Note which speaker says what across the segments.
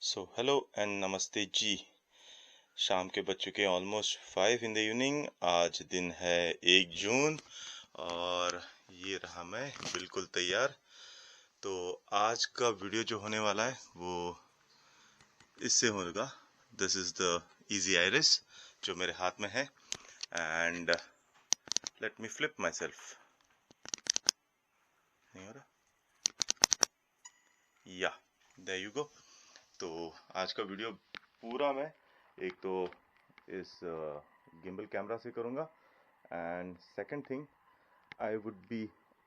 Speaker 1: So hello and नमस्ते जी। शाम के बज चुके हैं ऑलमोस्ट 5 इन द इवनिंग। आज दिन है 1 जून और ये रहा मैं बिल्कुल तैयार। तो आज का वीडियो जो होने वाला है वो इससे होगा। This is the easy iris जो मेरे हाथ में है and let me flip my self. नहीं हो रहा? या देयर यू गो। तो आज का वीडियो पूरा मैं एक तो इस गिम्बल कैमरा से करूँगा and second thing I would be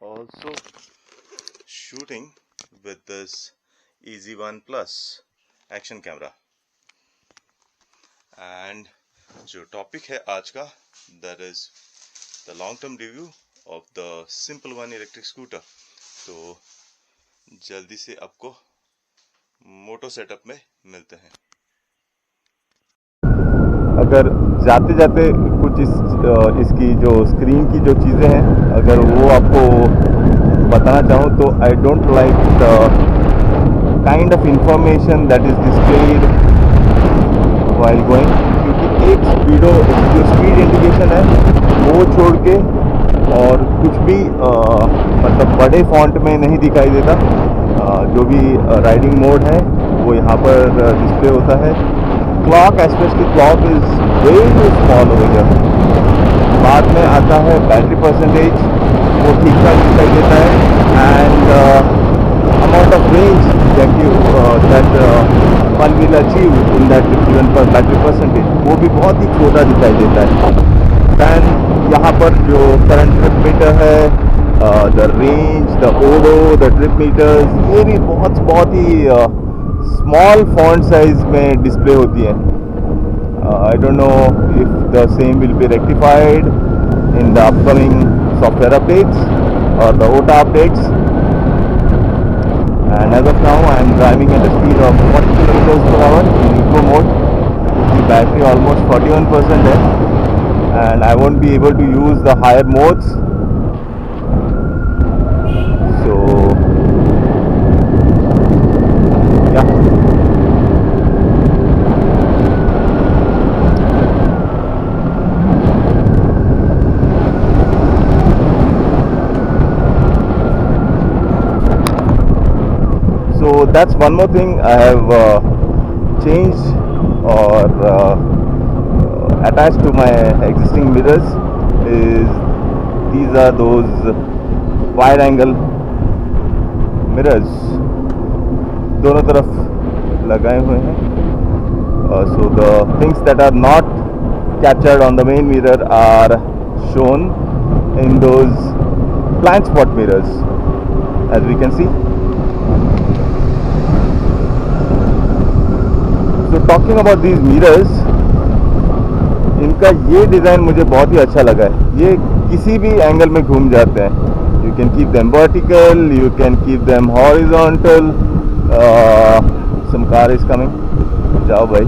Speaker 1: also shooting with this EZ1 Plus action camera. And जो टॉपिक है आज का that is the long term review of the simple one electric scooter. तो जल्दी से आपको मोटो सेटअप में मिलते हैं।
Speaker 2: अगर जाते जाते कुछ इसकी जो स्क्रीन की जो चीज़ें हैं अगर वो आपको बताना चाहूँ तो आई don't like the kind of information that is displayed while going, क्योंकि एक जो स्पीड इंडिकेशन है वो छोड़ के और कुछ भी मतलब बड़े फॉन्ट में नहीं दिखाई देता। जो भी राइडिंग मोड है वो यहाँ पर डिस्प्ले होता है। Clock specially clock is very small over here. बाद में आता है बैटरी परसेंटेज, वो ठीक ठाक दिखाई देता है and amount of range that one will achieve in that given पर बैटरी परसेंटेज वो भी बहुत ही छोटा दिखाई देता है। दैन यहाँ पर जो करंट ट्रिप मीटर है, the range, the odo, the trip meters, ये भी बहुत ही स्मॉल फॉन्ट साइज में डिस्प्ले होती है। I don't know if the same will be rectified in the upcoming software updates और the OTA updates. And as of now I am driving at a speed of 40 kilometers per hour in eco mode. The battery almost 41% है and I won't be able to use the higher modes. So yeah. So that's one more thing I have changed or attached to my existing mirrors is these are those wide angle mirrors, दोनों तरफ लगाए हुए हैं। So the things that are not captured on the main mirror are shown in those blind spot mirrors, as we can see. So talking about these mirrors, इनका ये design मुझे बहुत ही अच्छा लगा है। ये किसी भी एंगल में घूम जाते हैं। You can keep them vertical, you can keep them horizontal. Some car is coming. जाओ भाई।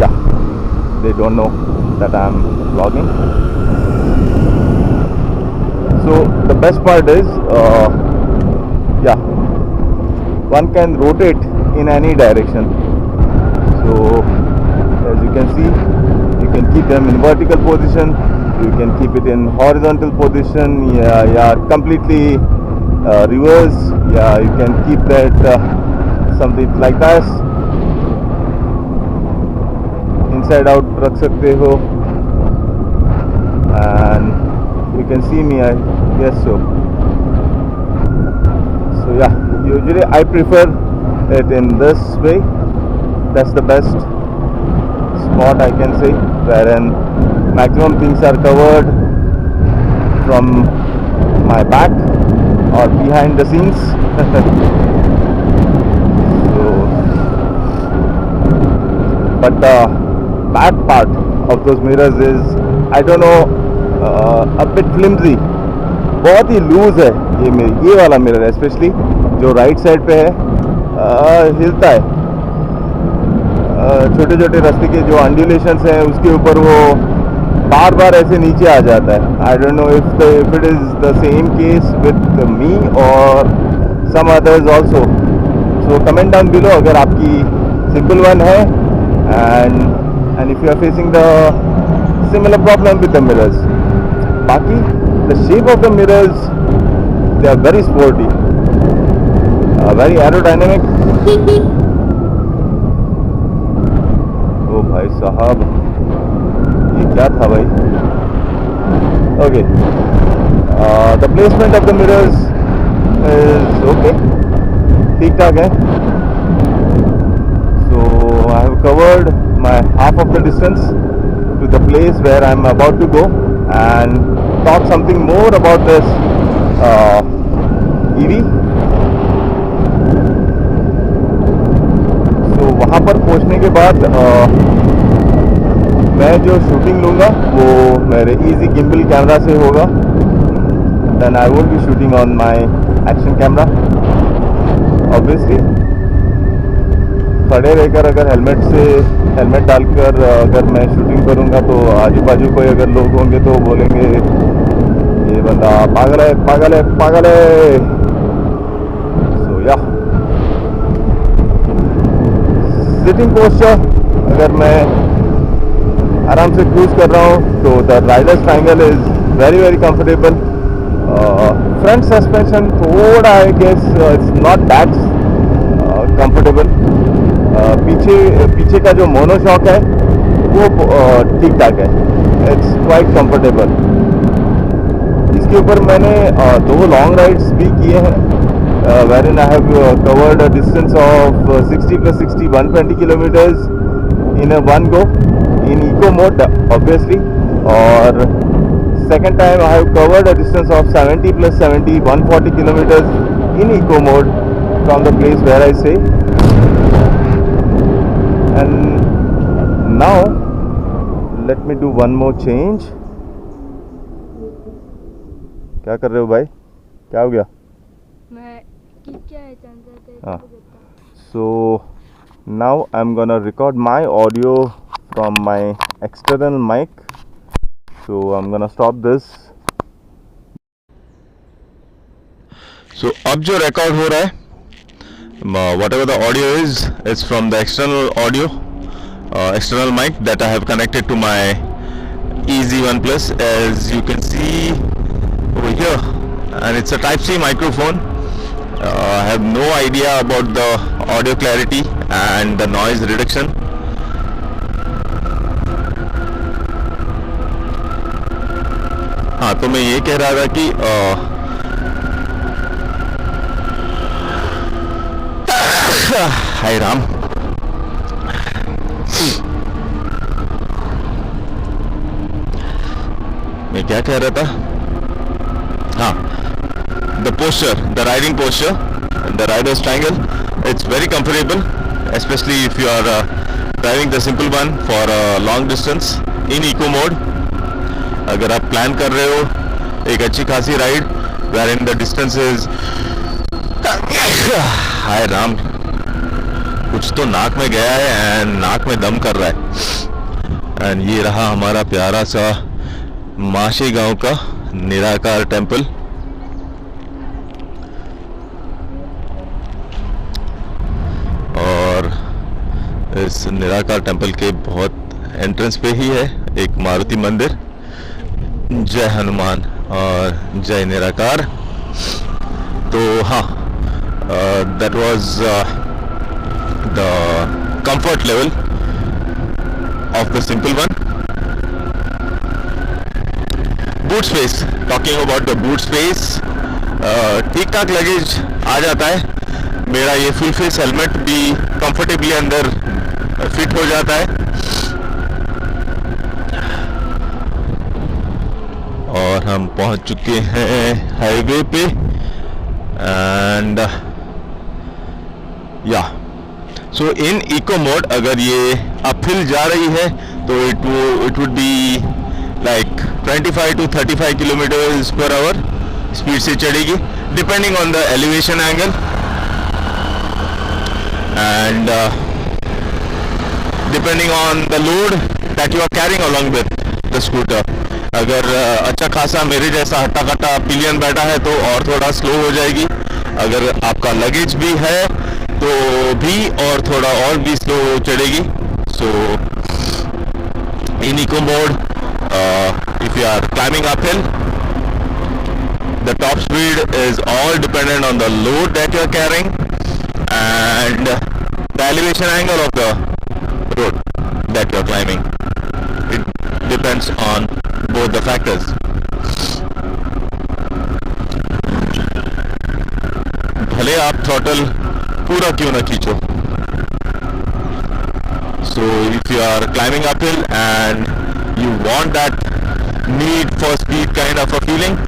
Speaker 2: Yeah, they don't know that I'm vlogging. So the best part is, yeah, one can rotate in any direction. So as you can see, you can keep them in vertical position, you can keep it in horizontal position, yeah, completely reverse, yeah, you can keep that something like that, inside out रख सकते हो and you can see me, I guess so. So yeah, usually I prefer it in this way. That's the best spot I can say, wherein maximum things are covered from my back or behind the scenes. So, but the back part of those mirrors is, I don't know, a bit flimsy. बहुत ही loose है ये वाला mirror, specially जो right side पे है, हिलता है। छोटे छोटे रास्ते के जो अंडुलेशंस हैं उसके ऊपर वो बार बार ऐसे नीचे आ जाता है। I don't know if it is the same case with me और some others also. So comment down below अगर आपकी simple one है and if you are facing the similar problem with the mirrors. बाकी the shape of the mirrors, they are very sporty, very aerodynamic. ओ भाई साहब, ये क्या था भाई? Okay, the placement of the mirrors is okay, ठीक ठाक है. So I have covered my half of the distance to the place where I am about to go and talk something more about this EV. So वहाँ पर पहुँचने के बाद मैं जो शूटिंग लूँगा वो मेरे इजी गिम्बल कैमरा से होगा. Then I won't be shooting on my action camera. Obviously खड़े रहकर अगर हेलमेट डालकर अगर मैं शूटिंग करूँगा तो आजू बाजू कोई अगर लोग होंगे तो बोलेंगे ये बंदा पागल है पागल है पागल है. सो या सिटिंग पोस्चर, अगर मैं आराम से क्रूज कर रहा हूँ तो the riders triangle is very very comfortable. Front suspension थोड़ा I guess it's not that comfortable. पीछे का जो मोनोशॉक है वो ठीक ठाक है, इट्स क्वाइट कंफर्टेबल. इसके ऊपर मैंने 2 लॉन्ग राइड्स भी किए हैं wherein I have covered a distance of 60 plus 60 120 kilometers in a one go in eco mode obviously. और second time I have covered a distance of 70 plus 70 140 kilometers in eco mode from the place where I stay. And now let me do one more change. क्या कर रहे हो भाई? क्या हो गया? So now I'm gonna record my audio from my external mic. So I'm gonna stop this. So अब जो record हो रहा है, whatever the audio is, it's from the external audio, external mic that I have connected to my Easy One Plus, as you can see over here, and it's a Type C microphone. I have no idea about the audio clarity and the noise reduction. हाँ, तो मैं ये कह रहा था कि हाय राम, मैं क्या कह रहा था? हाँ, the posture, the riding posture, the rider's triangle, it's very comfortable, especially if you are driving the simple one for a long distance in eco mode. अगर आप प्लान कर रहे हो एक अच्छी खासी ride wherein the distance is हाय राम, कुछ तो नाक में गया है एंड नाक में दम कर रहा है. एंड ये रहा हमारा प्यारा सा माशी गांव का निराकार टेम्पल. और इस निराकार टेम्पल के बहुत एंट्रेंस पे ही है एक मारुति मंदिर. जय हनुमान और जय निराकार. तो हाँ, that was the comfort level of the simple one. Boot space, talking about the boot space, ठीक ठाक लगेज आ जाता है. मेरा ये फुल फेस हेलमेट भी कंफर्टेबली अंदर फिट हो जाता है. और हम पहुंच चुके हैं हाईवे पे. एंड या सो इन इको मोड अगर ये अपहिल जा रही है तो it would be like 25 to 35 kilometres per hour speed से चढ़ेगी, depending on the elevation angle and depending on the load that you are carrying along with the scooter. अगर अच्छा खासा मेरे जैसा हट्टा कट्टा पिलियन बैठा है तो और थोड़ा स्लो हो जाएगी. अगर आपका लगेज भी है तो भी और थोड़ा और भी स्लो चढ़ेगी. So in eco mode, if you are climbing uphill, the top speed is all dependent on the load that you are carrying and the elevation angle of the road that you are climbing. It depends on both the factors. भले आप throttle पूरा क्यों ना खींचो. So if you are climbing uphill and you want that need for speed kind of a feeling,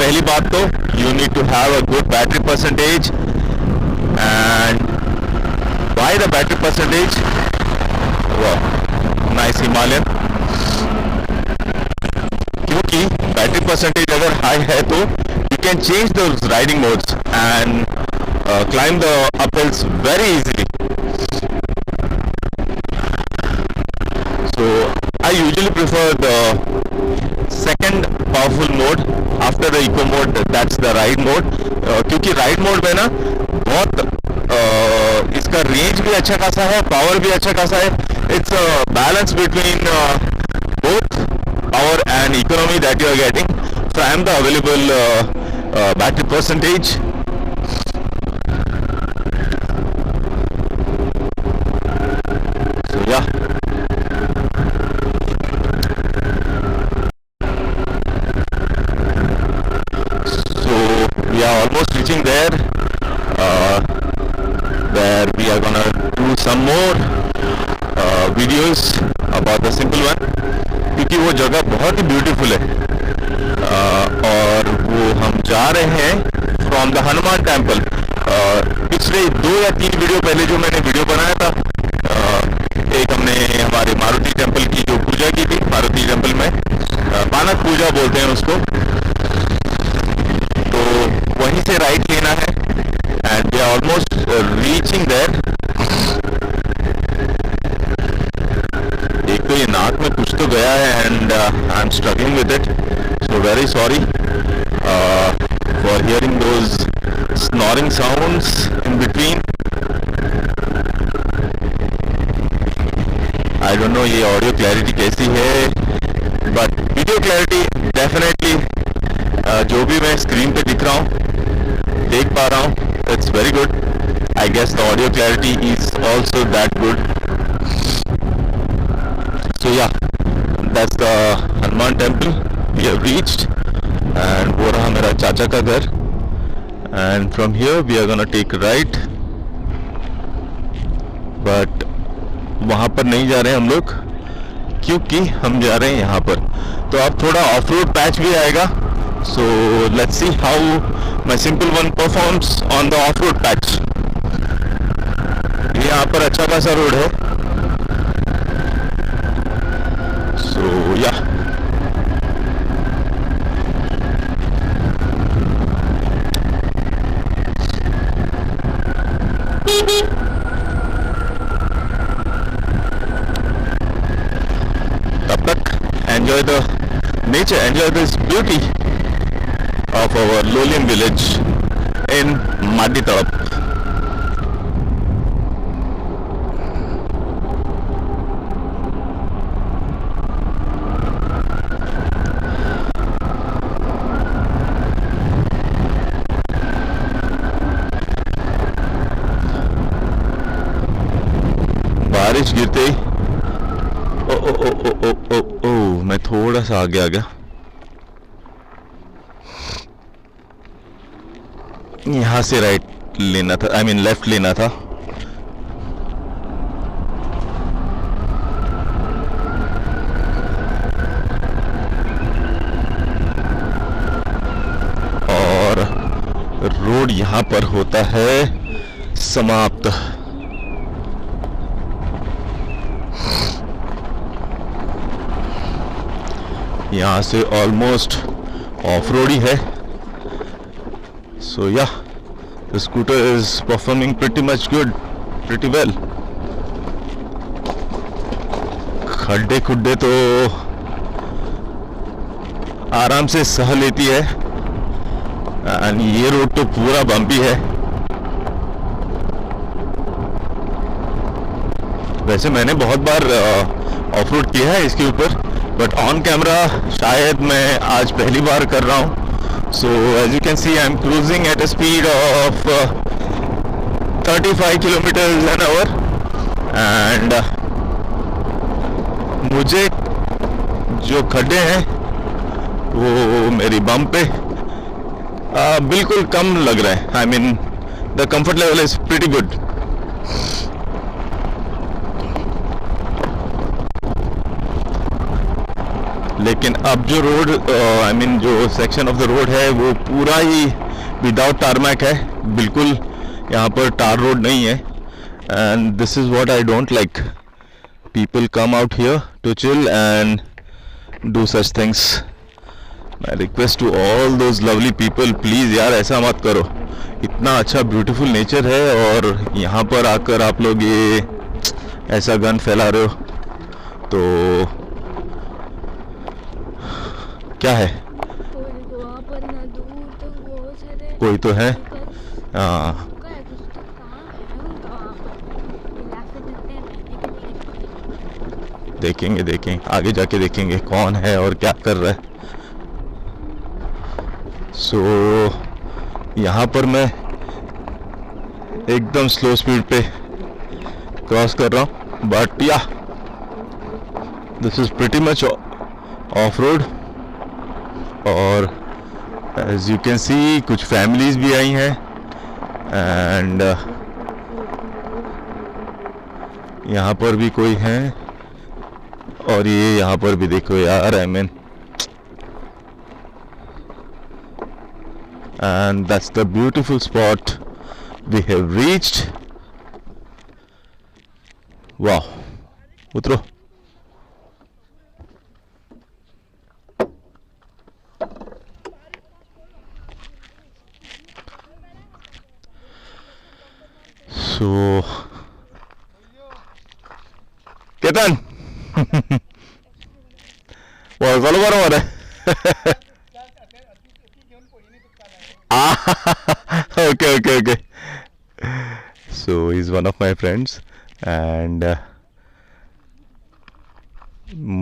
Speaker 2: पहली बात तो you need to have a good battery percentage. And why the battery percentage? Wow, nice Himalayan. क्योंकि battery percentage अगर high है तो you can change those riding modes and climb the uphills very easily. So I usually prefer the second powerful mode after the eco mode, that's the ride mode. क्योंकि ride mode में ना बहुत इसका range भी अच्छा खासा है, power भी अच्छा खासा है. It's a balance between both power and economy that you are getting from the available battery percentage. So yeah. We are almost reaching there, where we are gonna do some more videos about the simple one, क्योंकि वो जगह बहुत ही beautiful है. और वो हम जा रहे हैं फ्रॉम द हनुमान टेम्पल. पिछले 2 या 3 वीडियो पहले जो मैंने वीडियो बनाया था, एक हमने हमारे मारुति टेम्पल की जो पूजा की थी, मारुति टेम्पल में पानक पूजा बोलते हैं उसको, वहीं से राइट लेना है. And we are almost reaching there. एक तो ये नाक में कुछ तो गया है and I am struggling with it, so very sorry for hearing those snoring sounds in between. I don't know ये ऑडियो क्लैरिटी कैसी है, बट वीडियो क्लैरिटी डेफिनेटली जो भी मैं स्क्रीन पे दिख रहा हूँ, देख पा रहा हूँ, it's very good. I guess the audio clarity is also that good. So yeah, that's the Hanuman temple we have reached. And वो रहा मेरा चाचा का घर. And from here we are gonna take right, but वहाँ पर नहीं जा रहे हैं हम लोग, क्योंकि हम जा रहे हैं यहाँ पर. तो अब थोड़ा ऑफ रोड पैच भी आएगा. So let's see how my simple one performs on the off-road patch. यहाँ पर अच्छा खासा रोड है. So yeah. तब तक enjoy the nature, enjoy this beauty of our Lolium village in Madi Tarap. बारिश गिरते ही ओ मैं थोड़ा सा आगे आ गया. यहाँ से राइट लेना था, आई मीन लेफ्ट लेना था. और रोड यहाँ पर होता है समाप्त. यहाँ से ऑलमोस्ट ऑफ रोड ही है. So yeah, the scooter is performing pretty much good, pretty well. खड्डे खुड्डे तो आराम से सह लेती है. एंड ये रोड तो पूरा बम्पी है। वैसे मैंने बहुत बार ऑफ रोड किया है इसके ऊपर, बट ऑन कैमरा शायद मैं आज पहली बार कर रहा हूँ। So as you can see I am cruising at a speed of 35 kilometers an hour and मुझे जो खड्डे हैं वो मेरी बम पे बिल्कुल कम लग रहा है। I mean the comfort level is pretty good. लेकिन अब जो रोड आई मीन जो सेक्शन ऑफ द रोड है वो पूरा ही विदाउट टारमैक है, बिल्कुल यहाँ पर टार रोड नहीं है। And this is what I don't like. People come out here to chill and do such things. My request to all those lovely people, please यार ऐसा मत करो। इतना अच्छा ब्यूटीफुल नेचर है और यहाँ पर आकर आप लोग ये ऐसा गन फैला रहे हो तो क्या है? कोई तो है। हाँ देखेंगे देखेंगे आगे जाके देखेंगे कौन है और क्या कर रहा है। सो यहाँ पर मैं एकदम स्लो स्पीड पे क्रॉस कर रहा हूँ, बट या this is pretty much of road. और एज यू कैन सी कुछ फैमिलीज भी आई हैं एंड यहाँ पर भी कोई हैं और ये यहाँ पर भी देखो यार, I mean and that's the beautiful spot we have reached. Wow, utro. So Ketan wow, kalau baru ada okay. So he's one of my friends and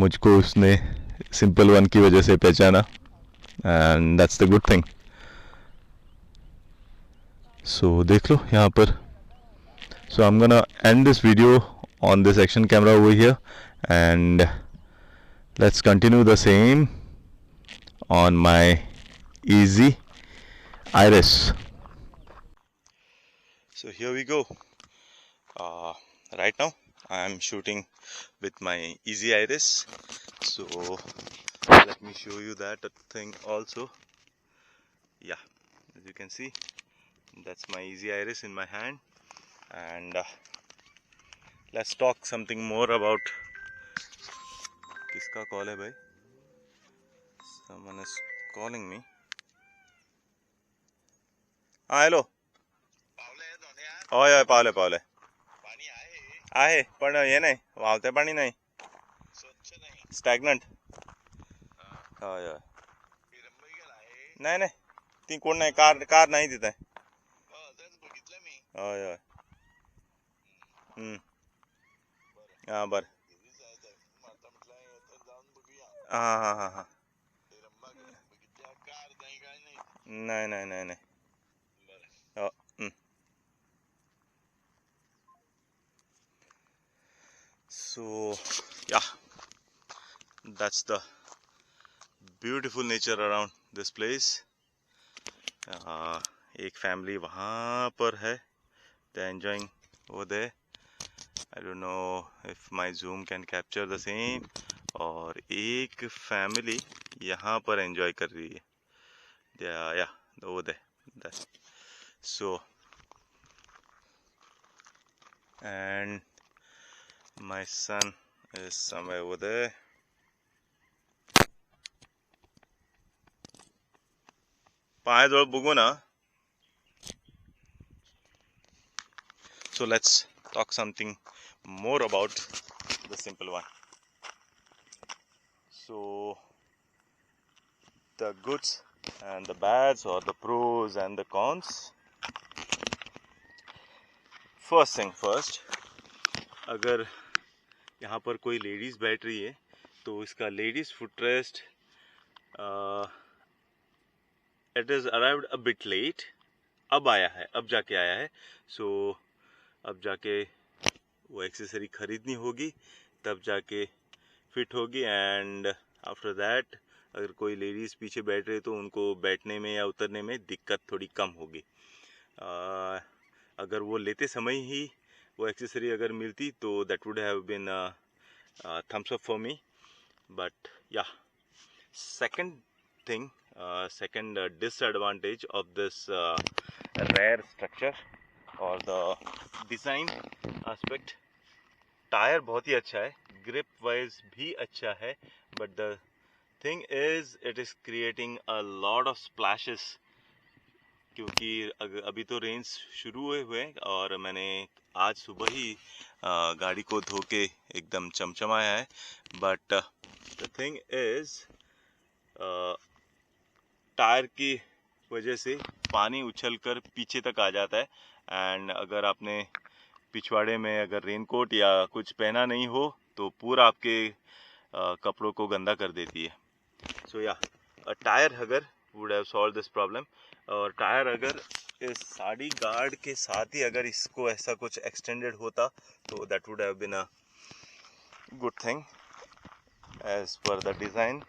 Speaker 2: मुझको उसने सिंपल वन की वजह से पहचाना and that's the good thing. So देख लो यहाँ पर. So I'm gonna end this video on this action camera over here and let's continue the same on my Easy Iris.
Speaker 1: So here we go. Right now I am shooting with my Easy Iris. So let me show you that thing also. Yeah, as you can see, that's my Easy Iris in my hand. And let's talk something more about. किसका call है भाई? Someone is calling me. Hello. होय पावले. आहे पण हे नाही, वावते पाणी नाही, stagnant. होय नाही ती कोण नाही, कार नाही तिथे. होय हां बरं. हां नाही. हो. So yeah, that's the beautiful nature around this place. एक फैमिली वहाँ पर है, they're enjoying over there. I don't know if my zoom can capture the same. और एक फैमिली यहाँ पर एंजॉय कर रही है. Yeah, over there. So and my son is somewhere over there. पायाजवळ बघू ना. So let's talk something more about the simple one. So the goods and the bads or the pros and the cons. First thing first, अगर यहाँ पर कोई ladies बैठ रही है तो इसका ladies footrest it is arrived a bit late, अब आया है, अब जाके आया है. सो अब जाके वो एक्सेसरी खरीदनी होगी, तब जाके फिट होगी. एंड आफ्टर दैट अगर कोई लेडीज़ पीछे बैठ रहे तो उनको बैठने में या उतरने में दिक्कत थोड़ी कम होगी. अगर वो लेते समय ही वो एक्सेसरी अगर मिलती तो that would have been thumbs up for me. But yeah, second thing, second disadvantage of this rare structure or the design aspect, tyre बहुत ही अच्छा है, ग्रिप वाइज भी अच्छा है, but the thing is it is creating a lot of splashes. क्योंकि अभी तो range शुरू हुए हैं और मैंने आज सुबह ही गाड़ी को धो के एकदम चमचमाया है. But the thing is tyre की वजह से पानी उछलकर पीछे तक आ जाता है. एंड अगर आपने पिछवाड़े में अगर रेनकोट या कुछ पहना नहीं हो तो पूरा आपके कपड़ों को गंदा कर देती है. सो या, a tyre हगर would have solve this problem. और टायर अगर इस साड़ी गार्ड के साथ ही अगर इसको ऐसा कुछ एक्सटेंडेड होता तो that would have been a good thing as per the design.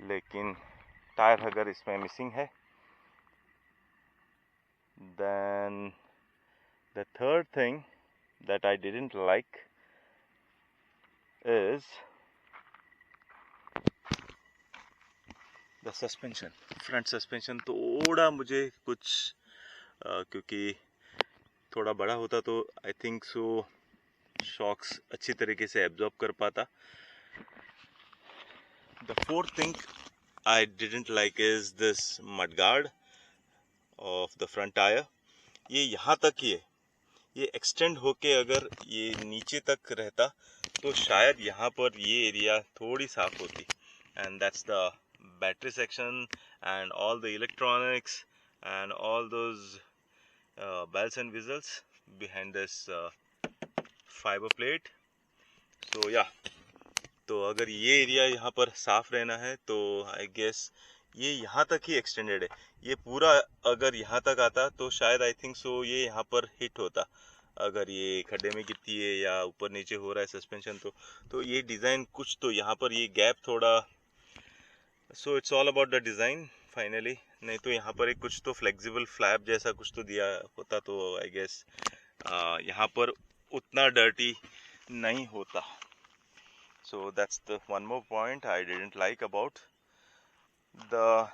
Speaker 1: लेकिन टायर अगर इसमें मिसिंग है. Then the third thing that I didn't like is the suspension. Front suspension थोड़ा मुझे कुछ क्योंकि थोड़ा बड़ा होता तो आई थिंक सो शॉक्स अच्छी तरीके से एब्जॉर्ब कर पाता. The fourth thing I didn't like is this mud guard of the front tyre. ये यहाँ तक ही है, ये एक्सटेंड होके अगर ये नीचे तक रहता तो शायद यहाँ पर ये एरिया थोड़ी साफ होती. And that's the battery section and all the electronics and all those bells and whistles behind this fiber plate. So yeah, तो अगर ये एरिया यहाँ पर साफ रहना है तो आई गेस ये यहाँ तक ही एक्सटेंडेड है. ये पूरा अगर यहाँ तक आता तो शायद आई थिंक सो ये यहाँ पर हिट होता. अगर ये खड्डे में गिरती है या ऊपर नीचे हो रहा है सस्पेंशन तो ये डिज़ाइन कुछ तो यहाँ पर ये गैप थोड़ा. So it's all about the design finally. नहीं तो यहाँ पर एक कुछ तो फ्लेक्सिबल फ्लैप जैसा कुछ तो दिया होता तो आई गेस यहाँ पर उतना डर्टी नहीं होता. So that's the one more point I didn't like about. The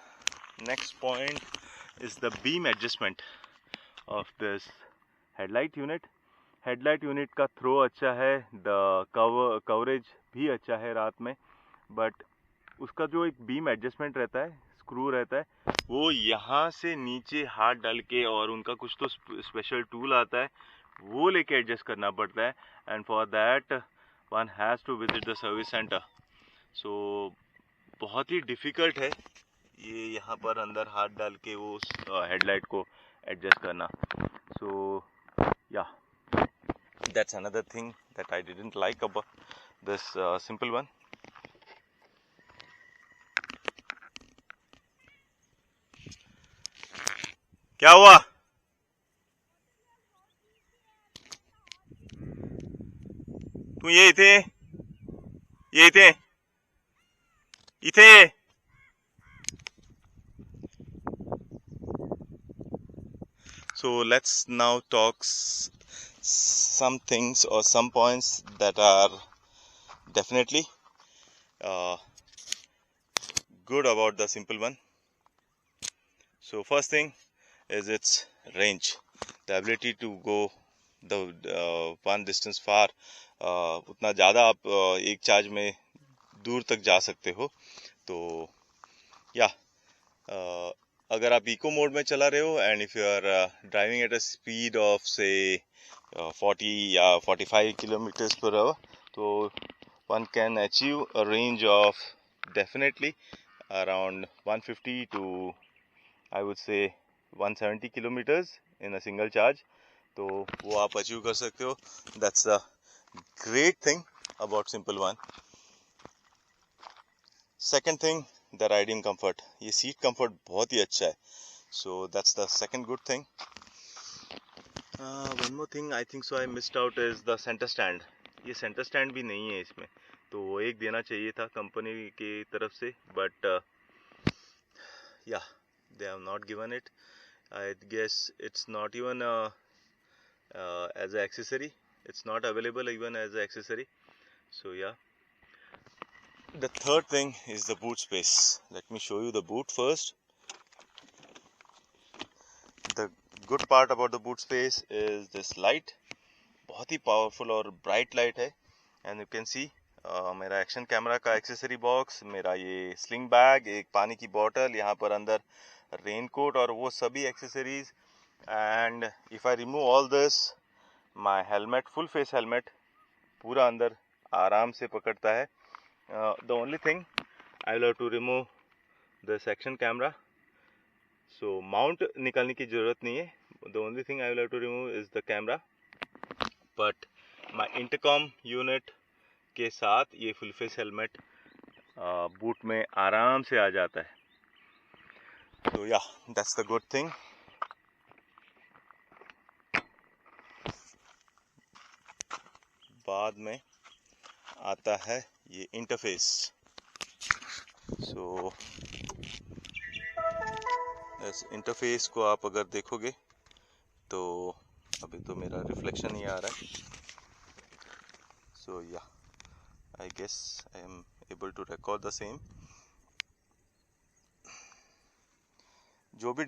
Speaker 1: next point is the beam adjustment of this headlight unit. Headlight unit का थ्रो अच्छा है, द कवरेज भी अच्छा है रात में, बट उसका जो एक बीम एडजस्टमेंट रहता है, स्क्रू रहता है, वो यहाँ से नीचे हाथ डाल के और उनका कुछ तो स्पेशल टूल आता है वो लेके एडजस्ट करना पड़ता है. And for that one has to visit the service centre. So बहुत ही डिफ़िकल्ट है ये यहाँ पर अंदर हाथ डाल के वो हेडलाइट को एडजस्ट करना. सो yeah, that's another thing that I didn't like about this simple one. क्या हुआ? तू ये इथे इथे. So let's now talk some things or some points that are definitely good about the simple one. So first thing is its range, the ability to go the one distance far. उतना ज़्यादा आप एक charge में दूर तक जा सकते हो. तो या अगर आप इको मोड में चला रहे हो and if you are driving at a speed of से 40 या 45 किलोमीटर्स पर आवर तो one can achieve a range of definitely around 150 to I would say 170 kilometers in a single charge. तो वो आप अचीव कर सकते हो. That's the great thing about Simple One. Second thing, the riding comfort. ये seat comfort बहुत ही अच्छा है. So that's the second good thing. One more thing I think so I missed out is the center stand. ये center stand भी नहीं है इसमें, तो वो एक देना चाहिए था कंपनी की तरफ से, but yeah, they have not given it. I guess it's not even as an accessory. It's not available even as an accessory. So yeah. The third thing is the boot space. Let me show you the boot first. The good part about the boot space is this light. बहुत ही powerful और bright light है. And you can सी मेरा action camera का accessory box, मेरा ये sling bag, एक पानी की बोतल, यहाँ पर अंदर रेनकोट और वो सभी accessories. And if I remove all this, my helmet, full face helmet पूरा अंदर आराम से पकड़ता है. The only thing I will have to remove this action camera. So mount निकालने की ज़रूरत नहीं है. The only thing I will have to remove is the camera. But my intercom unit के साथ ये फुल फेस हेलमेट बूट में आराम से आ जाता है. तो या, दैट्स द गुड थिंग. बाद में आता है ये इंटरफेस. सो इस इंटरफेस को आप अगर देखोगे तो अभी तो मेरा रिफ्लेक्शन नहीं आ रहा है. So yeah, I guess I am able to record the same. जो भी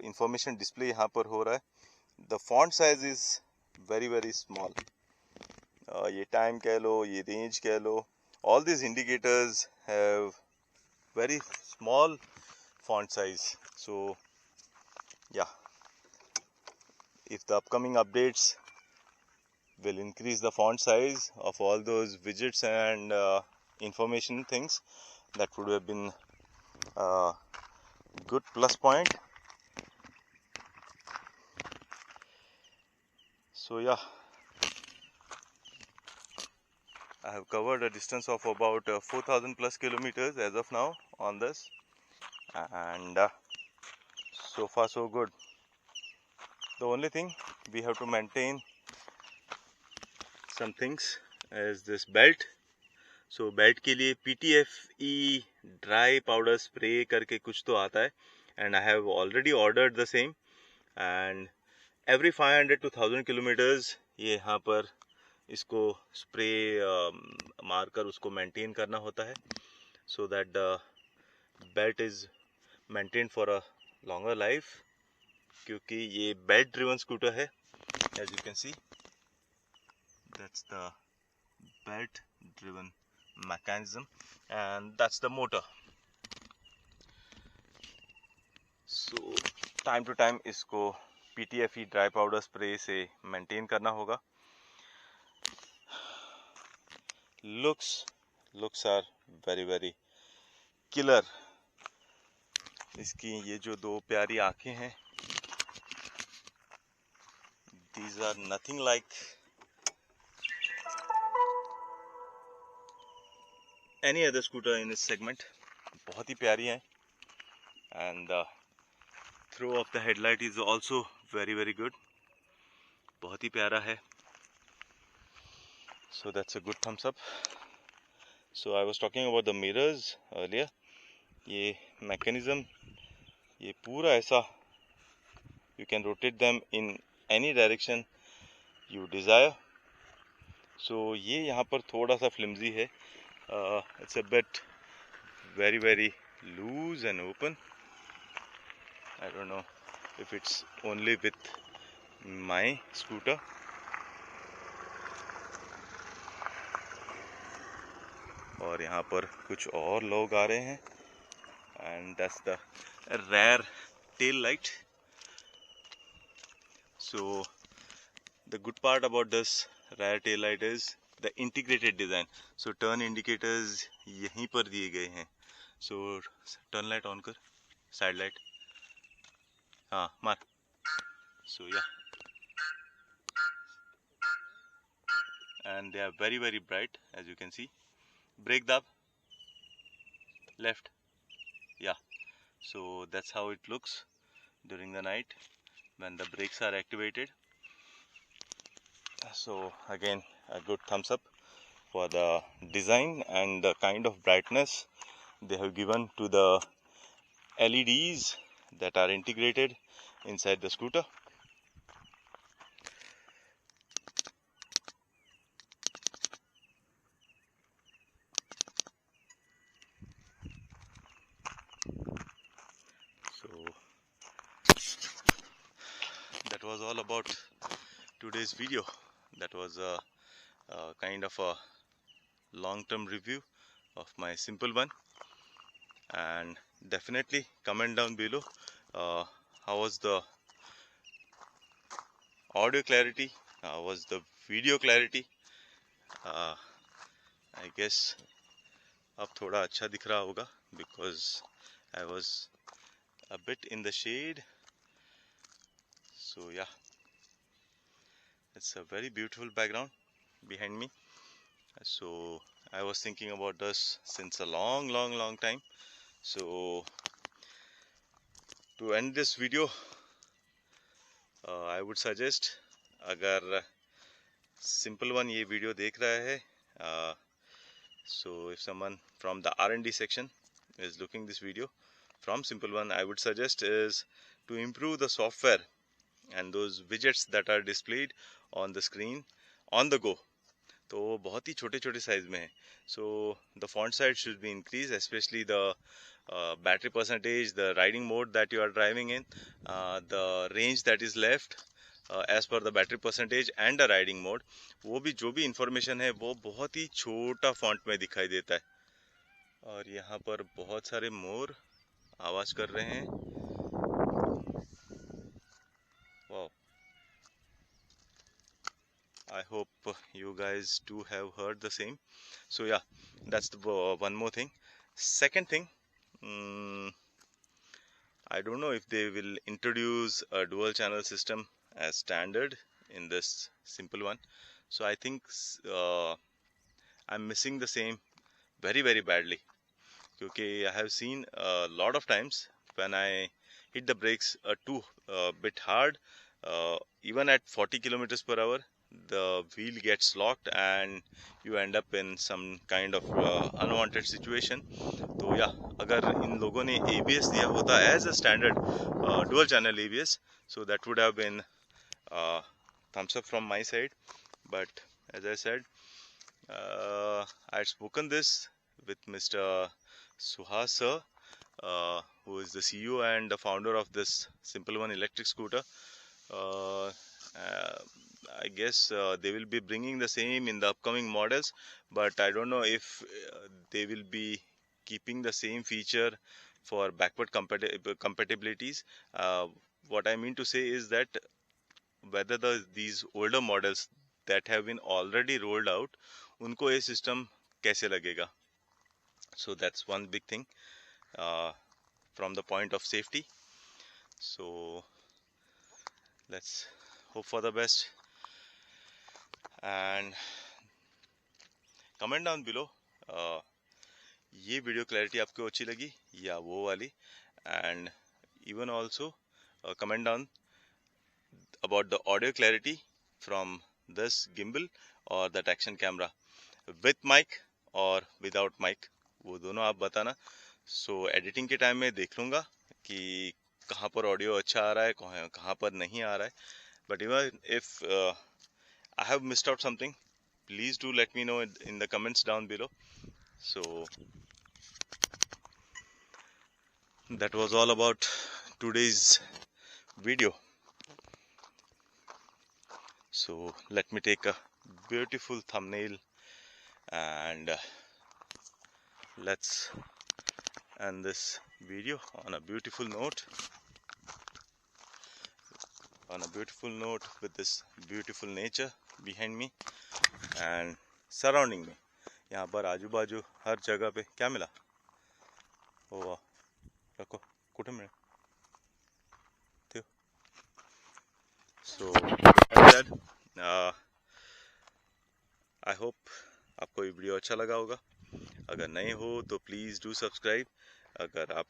Speaker 1: इंफॉर्मेशन डिस्प्ले यहाँ पर हो रहा है, the font size is very very small. ये टाइम कह लो, ये रेंज कह लो, all this indicators have very small font size. So yeah, if the upcoming updates will increase the font size of all those widgets and information things, that would have been a good plus point. So yeah, I have covered a distance of about 4,000 plus kilometers as of now on this. And so far so good. The only thing we have to maintain some things is this belt. So belt के लिए PTFE dry powder spray करके कुछ तो आता है, and I have already ordered the same. And every 500 to 1000 kilometers ये यहाँ पर इसको स्प्रे मारकर उसको मेंटेन करना होता है, so that the belt is maintained for a longer life. क्योंकि ये belt driven scooter है, as you can see, that's the belt driven mechanism and that's the motor. So time to time इसको PTFE dry powder spray से maintain करना होगा. Looks are very very killer. इसकी ये जो दो प्यारी आँखें हैं, these are nothing like any other scooter in this segment. बहुत ही प्यारी हैं. And the throw of the headlight is also very very good. बहुत ही प्यारा है. So that's a good thumbs up. So I was talking about the mirrors earlier. ये mechanism, ये पूरा ऐसा, you can rotate them in any direction you desire. So ये यहाँ पर थोड़ा सा flimsy है. It's a bit very very loose and open. I don't know if it's only with my scooter. और यहाँ पर कुछ और लोग आ रहे हैं. And that's the rear tail light. So the good part about this rear tail light is the integrated design. So turn indicators यहीं पर दिए गए हैं. सो टर्न लाइट ऑन कर, साइड लाइट, हाँ मार. So yeah, and they are very very bright as you can see. Brake dab, left, yeah. So that's how it looks during the night when the brakes are activated. So again, a good thumbs up for the design and the kind of brightness they have given to the LEDs that are integrated inside the scooter. So that was all about today's video. That was a kind of a long-term review of my Simple One, and definitely comment down below how was the audio clarity, how was the video clarity. I guess अब थोड़ा अच्छा दिख रहा होगा because I was a bit in the shade. So yeah, it's a very beautiful background behind me. So I was thinking about this since a long time. So to end this video, I would suggest, अगर Simple One ये video देख रहा है, so if someone from the R&D section is looking this video from Simple One, I would suggest is to improve the software and those widgets that are displayed on the screen on the go. तो वो बहुत ही छोटे छोटे size में है. So the font size should be increased, especially the battery percentage, the riding mode that you are driving in, the range that is left as per the battery percentage and the riding mode. वो भी जो भी information है वो बहुत ही छोटा font में दिखाई देता है. और यहाँ पर बहुत सारे मोर आवाज कर रहे हैं. Wow, I hope you guys too have heard the same. So yeah, that's the one more thing. Second thing, I don't know if they will introduce a dual channel system as standard in this Simple One. So I think I'm missing the same very badly, because I have seen a lot of times when I hit the brakes too bit hard, even at 40 kilometers per hour, the wheel gets locked and you end up in some kind of unwanted situation. तो या अगर इन लोगों ने ABS दिया होता as a standard dual channel ABS, so that would have been thumbs up from my side. But as I said, I had spoken this with Mr. Suhas sir, who is the CEO and the founder of this Simple One electric scooter. I guess they will be bringing the same in the upcoming models, but I don't know if they will be keeping the same feature for backward compatibilities. What I mean to say is that whether these older models that have been already rolled out, उनको ये system कैसे लगेगा. So that's one big thing from the point of safety. So let's hope for the best and comment down below ये video clarity आपको अच्छी लगी या वो वाली, and even also comment down about the audio clarity from this gimbal or that action camera, with mic or without mic, वो दोनों आप बताना. So एडिटिंग के टाइम में देख लूँगा कि कहाँ पर ऑडियो अच्छा आ रहा है, कहाँ पर नहीं आ रहा है. But even if I have missed out something, please do let me know in the comments down below. So that was all about today's video. So let me take a beautiful thumbnail and let's end this video on a beautiful note. On a beautiful note with this beautiful nature behind me and surrounding me. यहाँ पर आजू बाजू हर जगह पे क्या मिला, ओ रखो कुठे मिळेल ठेव. सो आई होप आपको ये वीडियो अच्छा लगा होगा. अगर नए हो तो प्लीज़ डू सब्सक्राइब. अगर आप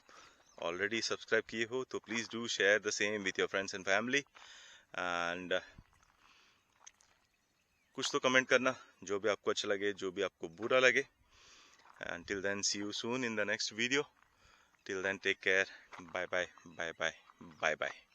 Speaker 1: ऑलरेडी सब्सक्राइब किए हो तो please do share the same with your friends and family. And कुछ तो कमेंट करना, जो भी आपको अच्छा लगे, जो भी आपको बुरा लगे. And till then, see you soon in the next video. Till then, take care. Bye bye. Bye bye. Bye bye.